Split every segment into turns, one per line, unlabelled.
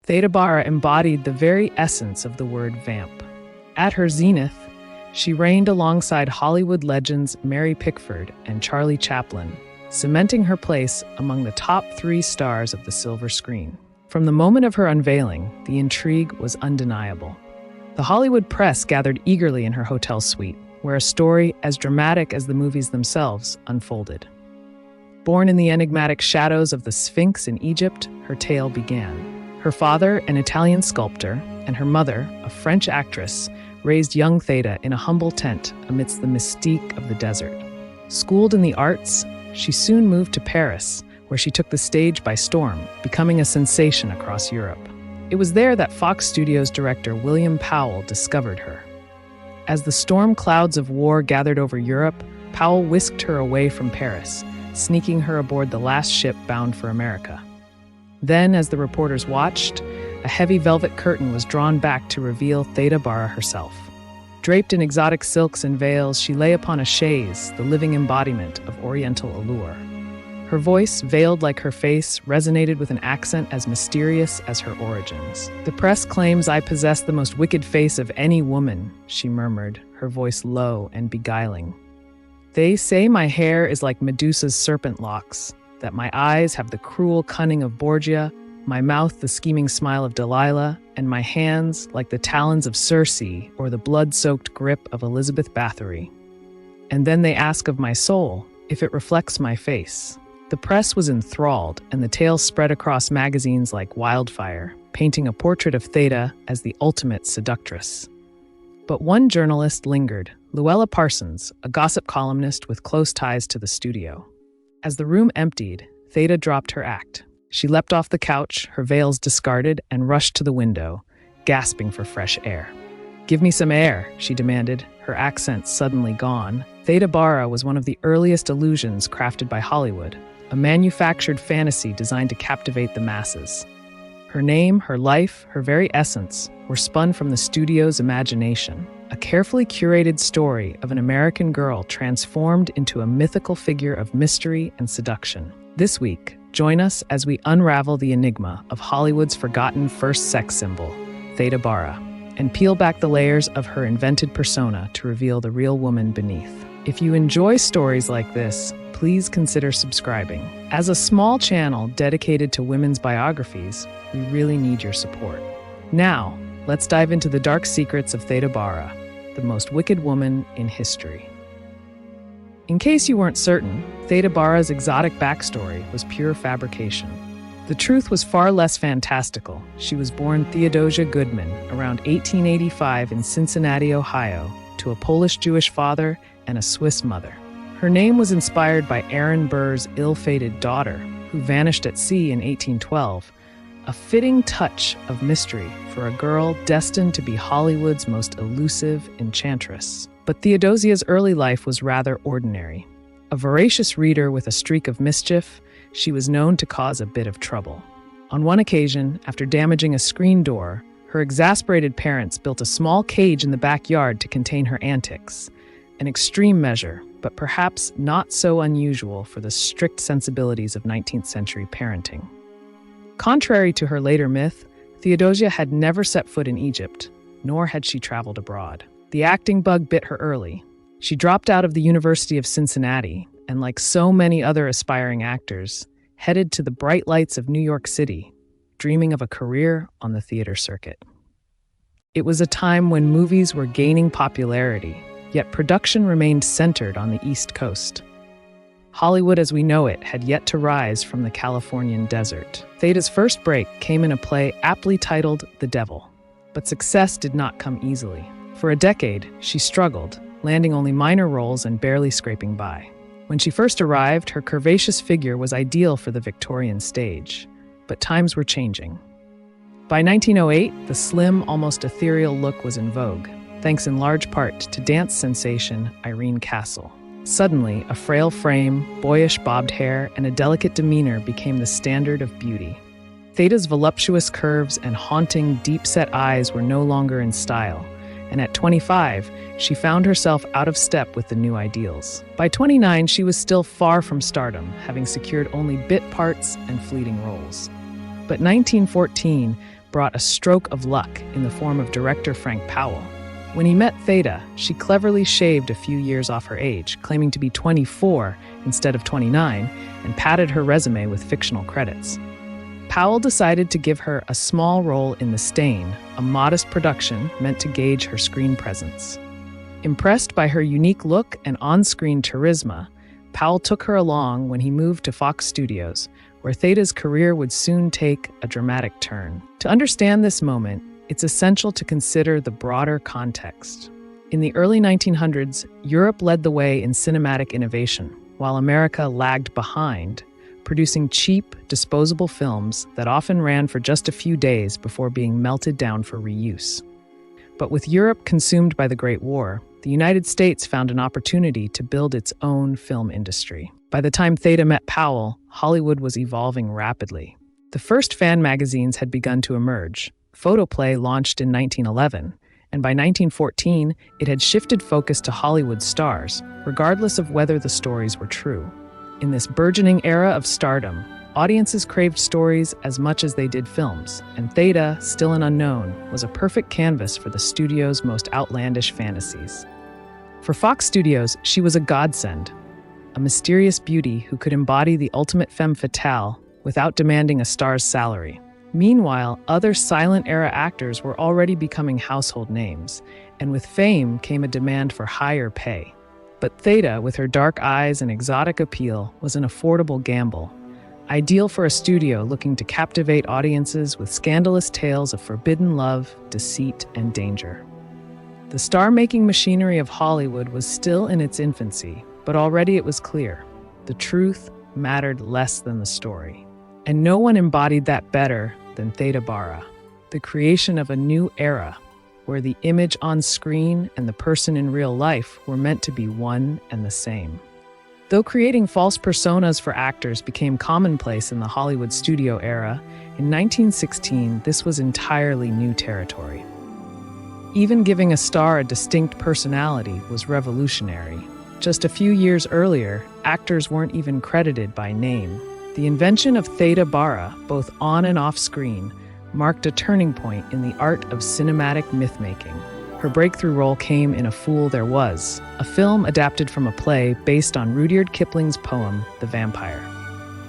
Theda Bara embodied the very essence of the word vamp. At her zenith, she reigned alongside Hollywood legends Mary Pickford and Charlie Chaplin, cementing her place among the top 3 stars of the silver screen. From the moment of her unveiling, the intrigue was undeniable. The Hollywood press gathered eagerly in her hotel suite, where a story as dramatic as the movies themselves unfolded. Born in the enigmatic shadows of the Sphinx in Egypt, her tale began. Her father, an Italian sculptor, and her mother, a French actress, raised young Theda in a humble tent amidst the mystique of the desert. Schooled in the arts, she soon moved to Paris, where she took the stage by storm, becoming a sensation across Europe. It was there that Fox Studios director William Powell discovered her. As the storm clouds of war gathered over Europe, Powell whisked her away from Paris, sneaking her aboard the last ship bound for America. Then, as the reporters watched, a heavy velvet curtain was drawn back to reveal Theda Bara herself. Draped in exotic silks and veils, she lay upon a chaise, the living embodiment of Oriental allure. Her voice, veiled like her face, resonated with an accent as mysterious as her origins. "The press claims I possess the most wicked face of any woman," she murmured, her voice low and beguiling. "They say my hair is like Medusa's serpent locks, that my eyes have the cruel cunning of Borgia, my mouth the scheming smile of Delilah, and my hands like the talons of Circe or the blood-soaked grip of Elizabeth Bathory. And then they ask of my soul if it reflects my face." The press was enthralled, and the tale spread across magazines like wildfire, painting a portrait of Theda as the ultimate seductress. But one journalist lingered, Luella Parsons, a gossip columnist with close ties to the studio. As the room emptied, Theda dropped her act. She leapt off the couch, her veils discarded, and rushed to the window, gasping for fresh air. "Give me some air," she demanded, her accent suddenly gone. Theda Bara was one of the earliest illusions crafted by Hollywood, a manufactured fantasy designed to captivate the masses. Her name, her life, her very essence were spun from the studio's imagination, a carefully curated story of an American girl transformed into a mythical figure of mystery and seduction. This week, join us as we unravel the enigma of Hollywood's forgotten first sex symbol, Theda Bara, and peel back the layers of her invented persona to reveal the real woman beneath. If you enjoy stories like this, please consider subscribing. As a small channel dedicated to women's biographies, we really need your support. Now, let's dive into the dark secrets of Theda Bara, the most wicked woman in history. In case you weren't certain, Theda Bara's exotic backstory was pure fabrication. The truth was far less fantastical. She was born Theodosia Goodman around 1885 in Cincinnati, Ohio, to a Polish-Jewish father and a Swiss mother. Her name was inspired by Aaron Burr's ill-fated daughter, who vanished at sea in 1812, a fitting touch of mystery for a girl destined to be Hollywood's most elusive enchantress. But Theodosia's early life was rather ordinary. A voracious reader with a streak of mischief, she was known to cause a bit of trouble. On one occasion, after damaging a screen door, her exasperated parents built a small cage in the backyard to contain her antics, an extreme measure, but perhaps not so unusual for the strict sensibilities of 19th century parenting. Contrary to her later myth, Theodosia had never set foot in Egypt, nor had she traveled abroad. The acting bug bit her early. She dropped out of the University of Cincinnati, and like so many other aspiring actors, headed to the bright lights of New York City, dreaming of a career on the theater circuit. It was a time when movies were gaining popularity, yet production remained centered on the East Coast. Hollywood as we know it had yet to rise from the Californian desert. Theda's first break came in a play aptly titled The Devil, but success did not come easily. For a decade, she struggled, landing only minor roles and barely scraping by. When she first arrived, her curvaceous figure was ideal for the Victorian stage, but times were changing. By 1908, the slim, almost ethereal look was in vogue, thanks in large part to dance sensation Irene Castle. Suddenly, a frail frame, boyish bobbed hair, and a delicate demeanor became the standard of beauty. Theda's voluptuous curves and haunting, deep-set eyes were no longer in style, and at 25, she found herself out of step with the new ideals. By 29, she was still far from stardom, having secured only bit parts and fleeting roles. But 1914 brought a stroke of luck in the form of director Frank Powell. When he met Theda, she cleverly shaved a few years off her age, claiming to be 24 instead of 29, and padded her resume with fictional credits. Powell decided to give her a small role in The Stain, a modest production meant to gauge her screen presence. Impressed by her unique look and on-screen charisma, Powell took her along when he moved to Fox Studios, where Theda's career would soon take a dramatic turn. To understand this moment, it's essential to consider the broader context. In the early 1900s, Europe led the way in cinematic innovation, while America lagged behind, producing cheap, disposable films that often ran for just a few days before being melted down for reuse. But with Europe consumed by the Great War, the United States found an opportunity to build its own film industry. By the time Theda met Powell, Hollywood was evolving rapidly. The first fan magazines had begun to emerge. Photoplay launched in 1911, and by 1914, it had shifted focus to Hollywood stars, regardless of whether the stories were true. In this burgeoning era of stardom, audiences craved stories as much as they did films, and Theda, still an unknown, was a perfect canvas for the studio's most outlandish fantasies. For Fox Studios, she was a godsend, a mysterious beauty who could embody the ultimate femme fatale without demanding a star's salary. Meanwhile, other silent-era actors were already becoming household names, and with fame came a demand for higher pay. But Theda, with her dark eyes and exotic appeal, was an affordable gamble, ideal for a studio looking to captivate audiences with scandalous tales of forbidden love, deceit, and danger. The star-making machinery of Hollywood was still in its infancy, but already it was clear. The truth mattered less than the story. And no one embodied that better than Theda Bara, the creation of a new era where the image on screen and the person in real life were meant to be one and the same. Though creating false personas for actors became commonplace in the Hollywood studio era, in 1916 this was entirely new territory. Even giving a star a distinct personality was revolutionary. Just a few years earlier, actors weren't even credited by name. The invention of Theda Bara, both on and off screen, marked a turning point in the art of cinematic myth-making. Her breakthrough role came in A Fool There Was, a film adapted from a play based on Rudyard Kipling's poem, The Vampire.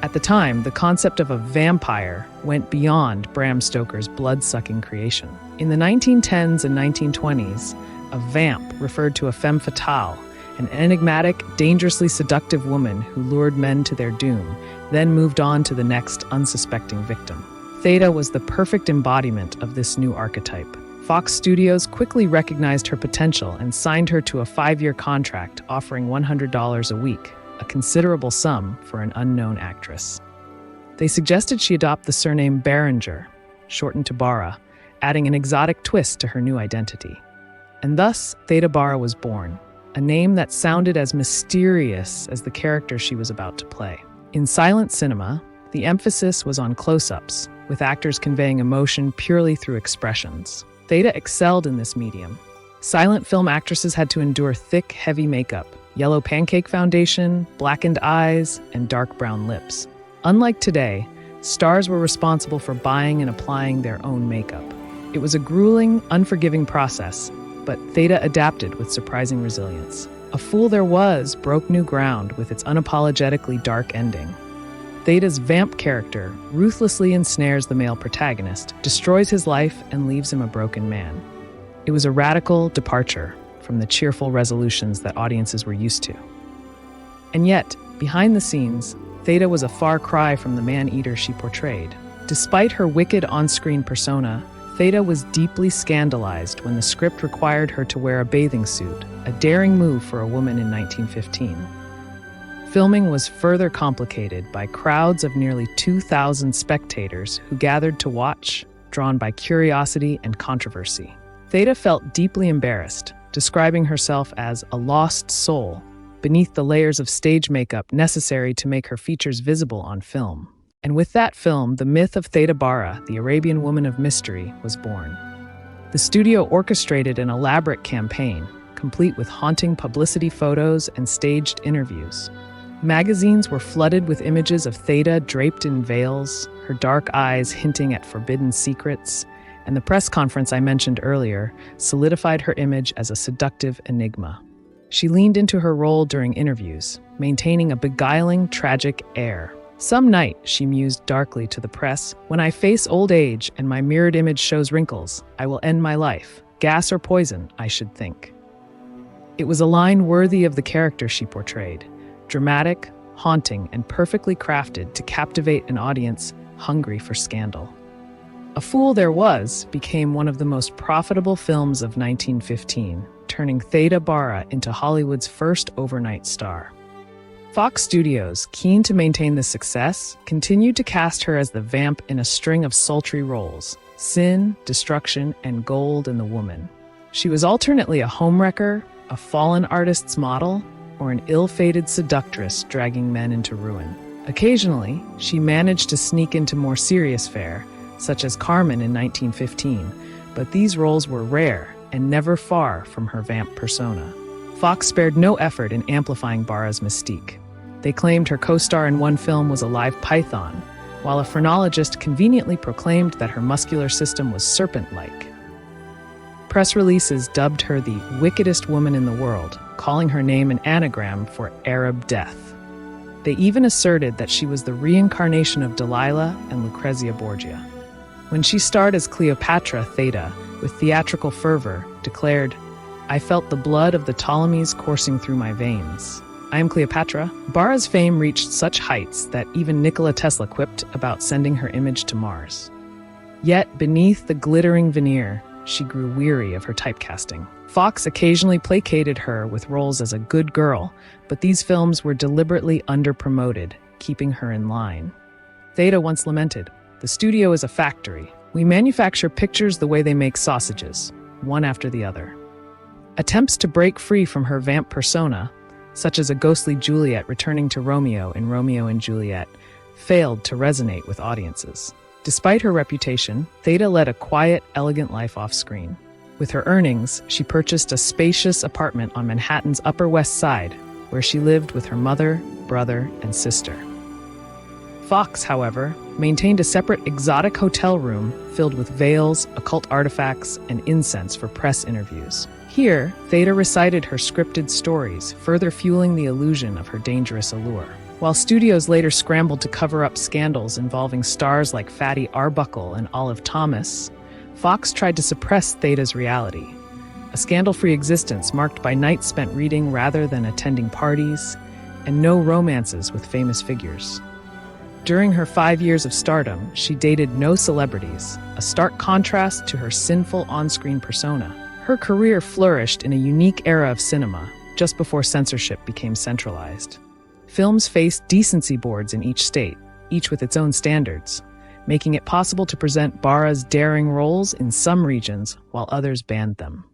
At the time, the concept of a vampire went beyond Bram Stoker's blood-sucking creation. In the 1910s and 1920s, a vamp referred to a femme fatale, an enigmatic, dangerously seductive woman who lured men to their doom, then moved on to the next unsuspecting victim. Theda was the perfect embodiment of this new archetype. Fox Studios quickly recognized her potential and signed her to a 5-year contract offering $100 a week, a considerable sum for an unknown actress. They suggested she adopt the surname Barringer, shortened to Bara, adding an exotic twist to her new identity. And thus, Theda Bara was born, a name that sounded as mysterious as the character she was about to play. In silent cinema, the emphasis was on close-ups, with actors conveying emotion purely through expressions. Theda excelled in this medium. Silent film actresses had to endure thick, heavy makeup, yellow pancake foundation, blackened eyes, and dark brown lips. Unlike today, stars were responsible for buying and applying their own makeup. It was a grueling, unforgiving process, but Theda adapted with surprising resilience. A Fool There Was broke new ground with its unapologetically dark ending. Theda's vamp character ruthlessly ensnares the male protagonist, destroys his life, and leaves him a broken man. It was a radical departure from the cheerful resolutions that audiences were used to. And yet, behind the scenes, Theda was a far cry from the man-eater she portrayed. Despite her wicked on-screen persona, Theda was deeply scandalized when the script required her to wear a bathing suit, a daring move for a woman in 1915. Filming was further complicated by crowds of nearly 2,000 spectators who gathered to watch, drawn by curiosity and controversy. Theda felt deeply embarrassed, describing herself as a lost soul beneath the layers of stage makeup necessary to make her features visible on film. And with that film, the myth of Theda Bara, the Arabian woman of mystery, was born. The studio orchestrated an elaborate campaign, complete with haunting publicity photos and staged interviews. Magazines were flooded with images of Theda draped in veils, her dark eyes hinting at forbidden secrets, and the press conference I mentioned earlier solidified her image as a seductive enigma. She leaned into her role during interviews, maintaining a beguiling, tragic air. "Some night," she mused darkly to the press, "when I face old age and my mirrored image shows wrinkles, I will end my life. Gas or poison, I should think." It was a line worthy of the character she portrayed, dramatic, haunting, and perfectly crafted to captivate an audience hungry for scandal. A Fool There Was became one of the most profitable films of 1915, turning Theda Bara into Hollywood's first overnight star. Fox Studios, keen to maintain this success, continued to cast her as the vamp in a string of sultry roles: sin, destruction, and gold in the woman. She was alternately a homewrecker, a fallen artist's model, or an ill-fated seductress dragging men into ruin. Occasionally, she managed to sneak into more serious fare, such as Carmen in 1915, but these roles were rare and never far from her vamp persona. Fox spared no effort in amplifying Bara's mystique. They claimed her co-star in one film was a live python, while a phrenologist conveniently proclaimed that her muscular system was serpent-like. Press releases dubbed her the wickedest woman in the world, calling her name an anagram for Arab death. They even asserted that she was the reincarnation of Delilah and Lucrezia Borgia. When she starred as Cleopatra, Theda, with theatrical fervor, declared, "I felt the blood of the Ptolemies coursing through my veins. I am Cleopatra." Bara's fame reached such heights that even Nikola Tesla quipped about sending her image to Mars. Yet, beneath the glittering veneer, she grew weary of her typecasting. Fox occasionally placated her with roles as a good girl, but these films were deliberately under-promoted, keeping her in line. Theda once lamented, "The studio is a factory. We manufacture pictures the way they make sausages, one after the other." Attempts to break free from her vamp persona, such as a ghostly Juliet returning to Romeo in Romeo and Juliet, failed to resonate with audiences. Despite her reputation, Theda led a quiet, elegant life off-screen. With her earnings, she purchased a spacious apartment on Manhattan's Upper West Side, where she lived with her mother, brother, and sister. Fox, however, maintained a separate exotic hotel room filled with veils, occult artifacts, and incense for press interviews. Here, Theda recited her scripted stories, further fueling the illusion of her dangerous allure. While studios later scrambled to cover up scandals involving stars like Fatty Arbuckle and Olive Thomas, Fox tried to suppress Theda's reality. A scandal-free existence marked by nights spent reading rather than attending parties, and no romances with famous figures. During her 5 years of stardom, she dated no celebrities, a stark contrast to her sinful on-screen persona. Her career flourished in a unique era of cinema, just before censorship became centralized. Films faced decency boards in each state, each with its own standards, making it possible to present Bara's daring roles in some regions while others banned them.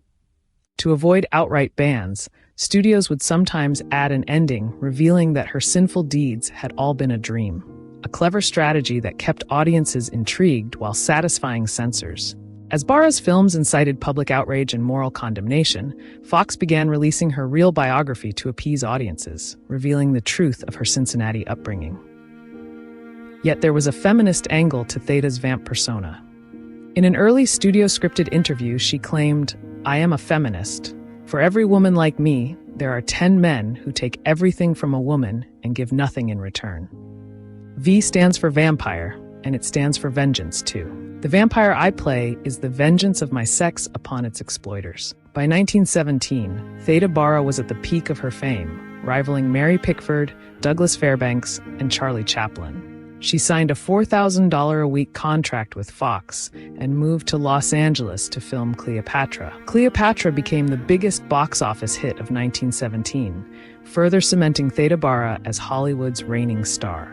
To avoid outright bans, studios would sometimes add an ending revealing that her sinful deeds had all been a dream, a clever strategy that kept audiences intrigued while satisfying censors. As Bara's films incited public outrage and moral condemnation, Fox began releasing her real biography to appease audiences, revealing the truth of her Cincinnati upbringing. Yet there was a feminist angle to Theda's vamp persona. In an early studio-scripted interview, she claimed, "I am a feminist. For every woman like me, there are 10 men who take everything from a woman and give nothing in return." V stands for vampire, and it stands for vengeance, too. The vampire I play is the vengeance of my sex upon its exploiters. By 1917, Theda Bara was at the peak of her fame, rivaling Mary Pickford, Douglas Fairbanks, and Charlie Chaplin. She signed a $4,000 a week contract with Fox and moved to Los Angeles to film Cleopatra. Cleopatra became the biggest box office hit of 1917, further cementing Theda Bara as Hollywood's reigning star.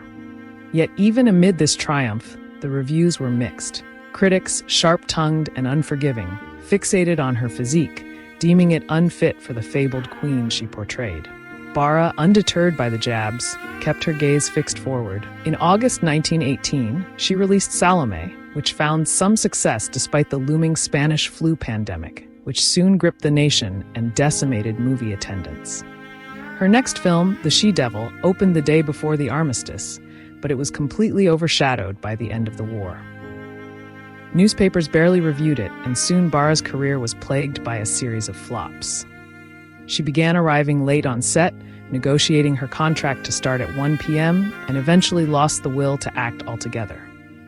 Yet even amid this triumph, the reviews were mixed. Critics, sharp-tongued and unforgiving, fixated on her physique, deeming it unfit for the fabled queen she portrayed. Bara, undeterred by the jabs, kept her gaze fixed forward. In August 1918, she released Salome, which found some success despite the looming Spanish flu pandemic, which soon gripped the nation and decimated movie attendance. Her next film, The She-Devil, opened the day before the armistice, but it was completely overshadowed by the end of the war. Newspapers barely reviewed it, and soon Bara's career was plagued by a series of flops. She began arriving late on set, negotiating her contract to start at 1 p.m., and eventually lost the will to act altogether.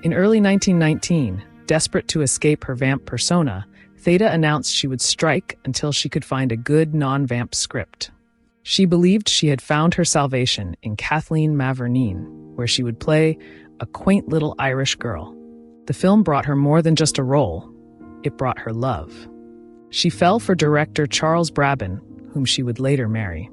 In early 1919, desperate to escape her vamp persona, Theda announced she would strike until she could find a good non-vamp script. She believed she had found her salvation in Kathleen Mavourneen, where she would play a quaint little Irish girl. The film brought her more than just a role. It brought her love. She fell for director Charles Brabin, whom she would later marry.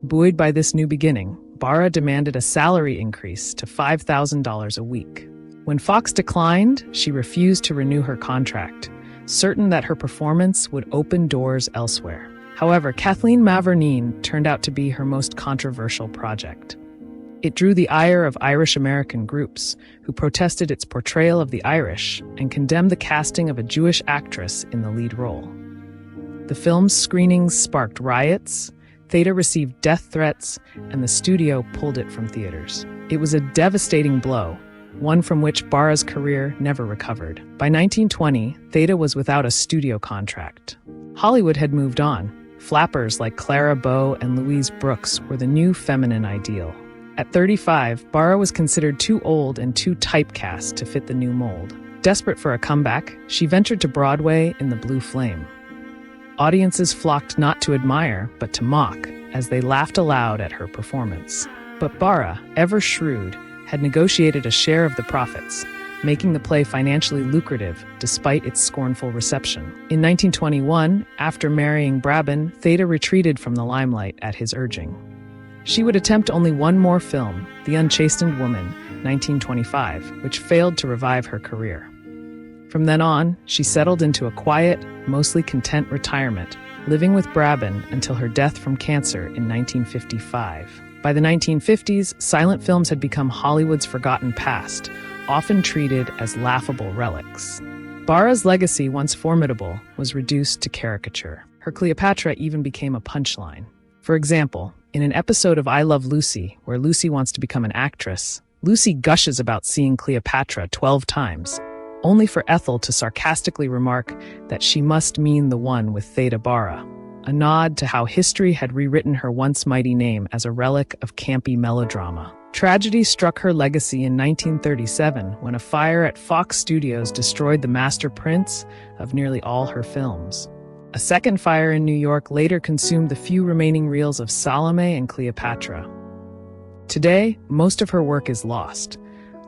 Buoyed by this new beginning, Bara demanded a salary increase to $5,000 a week. When Fox declined, she refused to renew her contract, certain that her performance would open doors elsewhere. However, Kathleen Mavourneen turned out to be her most controversial project. It drew the ire of Irish-American groups, who protested its portrayal of the Irish and condemned the casting of a Jewish actress in the lead role. The film's screenings sparked riots, Theda received death threats, and the studio pulled it from theaters. It was a devastating blow, one from which Bara's career never recovered. By 1920, Theda was without a studio contract. Hollywood had moved on. Flappers like Clara Bow and Louise Brooks were the new feminine ideal. At 35, Bara was considered too old and too typecast to fit the new mold. Desperate for a comeback, she ventured to Broadway in The Blue Flame. Audiences flocked not to admire, but to mock, as they laughed aloud at her performance. But Bara, ever shrewd, had negotiated a share of the profits, making the play financially lucrative despite its scornful reception. In 1921, after marrying Brabin, Theda retreated from the limelight at his urging. She would attempt only one more film, The Unchastened Woman, 1925, which failed to revive her career. From then on, she settled into a quiet, mostly content retirement, living with Brabin until her death from cancer in 1955. By the 1950s, silent films had become Hollywood's forgotten past, often treated as laughable relics. Bara's legacy, once formidable, was reduced to caricature. Her Cleopatra even became a punchline. For example, in an episode of I Love Lucy, where Lucy wants to become an actress, Lucy gushes about seeing Cleopatra 12 times, only for Ethel to sarcastically remark that she must mean the one with Theda Bara, a nod to how history had rewritten her once mighty name as a relic of campy melodrama. Tragedy struck her legacy in 1937 when a fire at Fox Studios destroyed the master prints of nearly all her films. A second fire in New York later consumed the few remaining reels of Salome and Cleopatra. Today, most of her work is lost,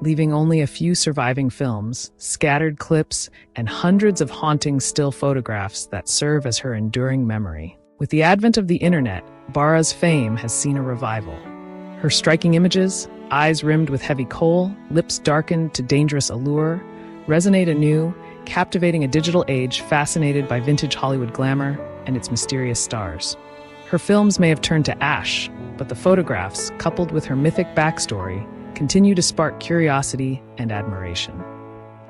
leaving only a few surviving films, scattered clips, and hundreds of haunting still photographs that serve as her enduring memory. With the advent of the internet, Bara's fame has seen a revival. Her striking images, eyes rimmed with heavy kohl, lips darkened to dangerous allure, resonate anew, captivating a digital age fascinated by vintage Hollywood glamour and its mysterious stars. Her films may have turned to ash, but the photographs, coupled with her mythic backstory, continue to spark curiosity and admiration.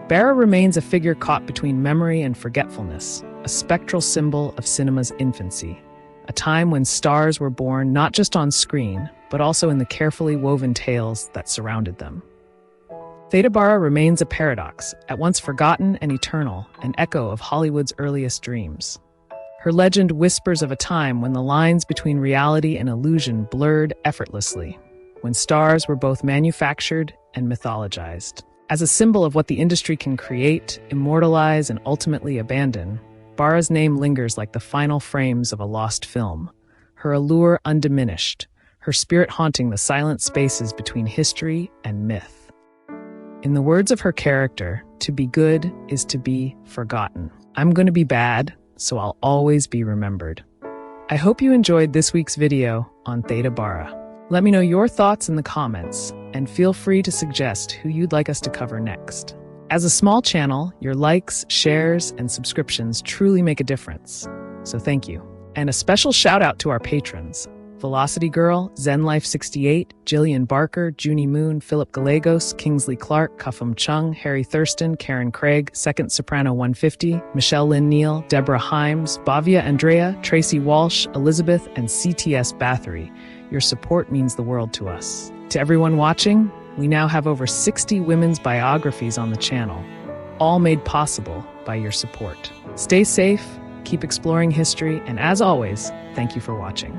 Bara remains a figure caught between memory and forgetfulness, a spectral symbol of cinema's infancy, a time when stars were born not just on screen, but also in the carefully woven tales that surrounded them. Theda Bara remains a paradox, at once forgotten and eternal, an echo of Hollywood's earliest dreams. Her legend whispers of a time when the lines between reality and illusion blurred effortlessly, when stars were both manufactured and mythologized. As a symbol of what the industry can create, immortalize, and ultimately abandon, Bara's name lingers like the final frames of a lost film, her allure undiminished, her spirit haunting the silent spaces between history and myth. In the words of her character, to be good is to be forgotten. I'm going to be bad, so I'll always be remembered. I hope you enjoyed this week's video on Theda Bara. Let me know your thoughts in the comments, and feel free to suggest who you'd like us to cover next. As a small channel, your likes, shares, and subscriptions truly make a difference. So thank you. And a special shout out to our patrons: Velocity Girl, ZenLife68, Jillian Barker, Junie Moon, Philip Gallegos, Kingsley Clark, Cuffum Chung, Harry Thurston, Karen Craig, Second Soprano 150, Michelle Lynn Neal, Deborah Himes, Bavia Andrea, Tracy Walsh, Elizabeth, and CTS Bathory. Your support means the world to us. To everyone watching, we now have over 60 women's biographies on the channel, all made possible by your support. Stay safe, keep exploring history, and as always, thank you for watching.